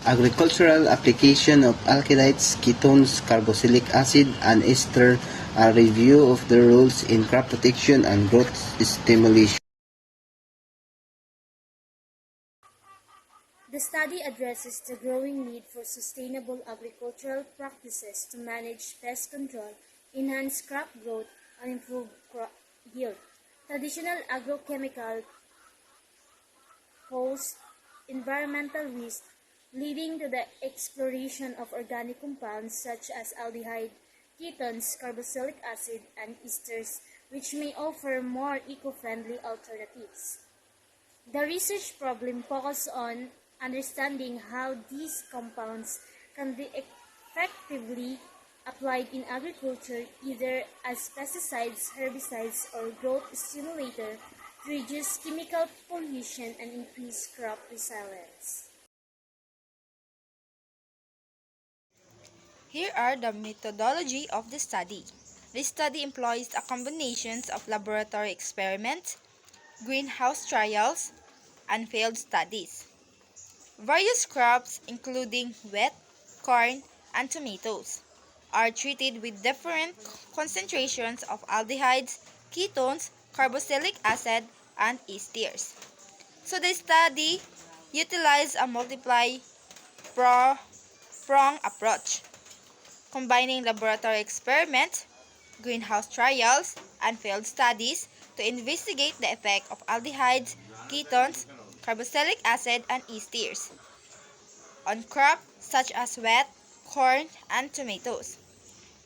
Agricultural application of aldehydes, ketones, carboxylic acid, and ester, a review of their roles in crop protection and growth stimulation. The study addresses the growing need for sustainable agricultural practices to manage pest control, enhance crop growth, and improve crop yield. Traditional agrochemical pose environmental risks, leading to the exploration of organic compounds such as aldehyde, ketones, carboxylic acid, and esters, which may offer more eco-friendly alternatives. The research problem focuses on understanding how these compounds can be effectively applied in agriculture either as pesticides, herbicides, or growth stimulator to reduce chemical pollution and increase crop resilience. Here are the methodology of the study. The study employs a combination of laboratory experiments, greenhouse trials, and field studies. Various crops, including wheat, corn, and tomatoes, are treated with different concentrations of aldehydes, ketones, carboxylic acid, and esters. So the study utilized a multiple-prong approach, combining laboratory experiments, greenhouse trials, and field studies to investigate the effect of aldehydes, ketones, carboxylic acid, and esters on crops such as wheat, corn, and tomatoes.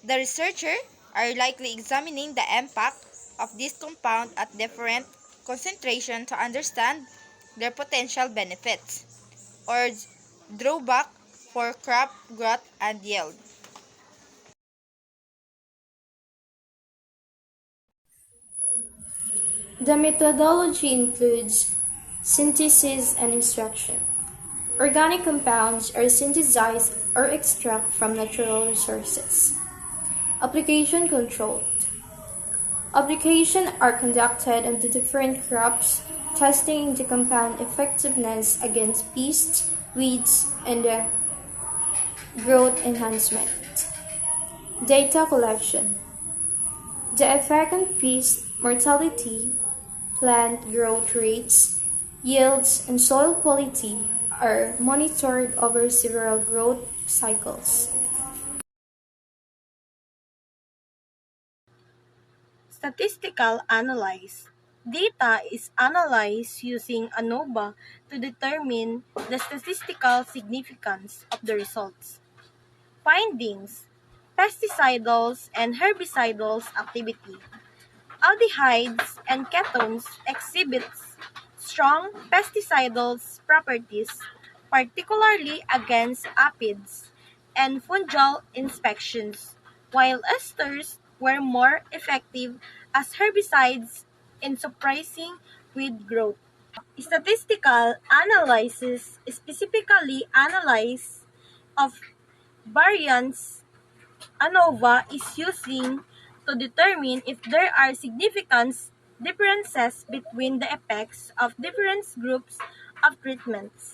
The researchers are likely examining the impact of this compound at different concentrations to understand their potential benefits or drawback for crop growth and yield. The methodology includes synthesis and extraction. Organic compounds are synthesized or extracted from natural resources. Application controlled. Applications are conducted on the different crops, testing the compound effectiveness against pests, weeds, and the growth enhancement. Data collection. The effect on pest mortality, plant growth rates, yields, and soil quality are monitored over several growth cycles. Statistical analysis. Data is analyzed using ANOVA to determine the statistical significance of the results. Findings: pesticidals and herbicidals activity. Aldehydes and ketones exhibit strong pesticidal properties, particularly against aphids and fungal infections, while esters were more effective as herbicides in suppressing weed growth. Statistical analysis specifically analysis of variance ANOVA is using to determine if there are significant differences between the effects of different groups of treatments.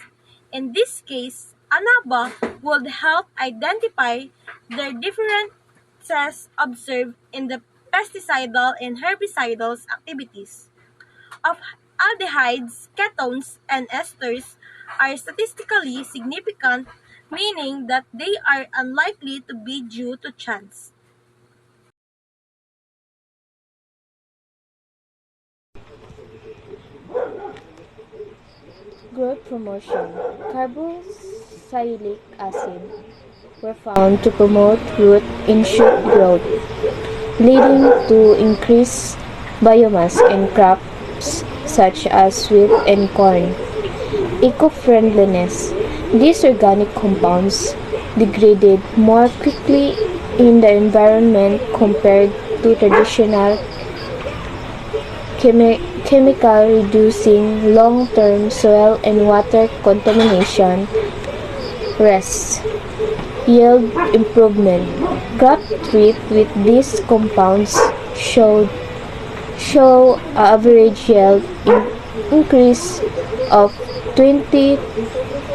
In this case, ANOVA would help identify the differences observed in the pesticidal and herbicidal activities of aldehydes, ketones, and esters are statistically significant, meaning that they are unlikely to be due to chance. Growth promotion. Carboxylic acid were found to promote root and shoot growth, leading to increased biomass in crops such as wheat and corn. Eco-friendliness. These organic compounds degraded more quickly in the environment compared to traditional chemical, reducing long-term soil and water contamination risks. Yield improvement. Crop treated with these compounds show average yield increase of 20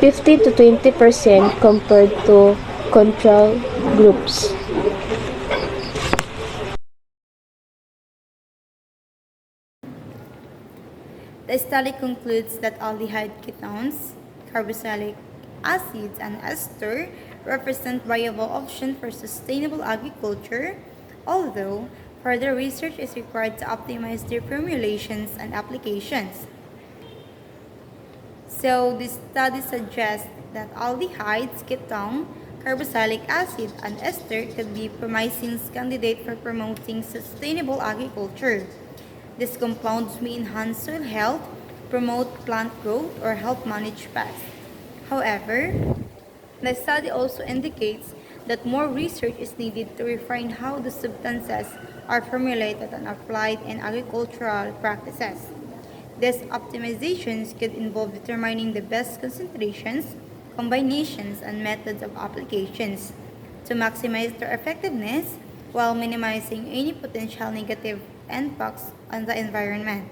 15 to 20% compared to control groups. The study concludes that aldehyde ketones, carboxylic acids, and ester represent viable options for sustainable agriculture, although further research is required to optimize their formulations and applications. So, this study suggests that aldehydes, ketone, carboxylic acid, and ester could be promising candidates for promoting sustainable agriculture. These compounds may enhance soil health, promote plant growth, or help manage pests. However, the study also indicates that more research is needed to refine how the substances are formulated and applied in agricultural practices. These optimizations could involve determining the best concentrations, combinations, and methods of applications to maximize their effectiveness while minimizing any potential negative impacts on the environment.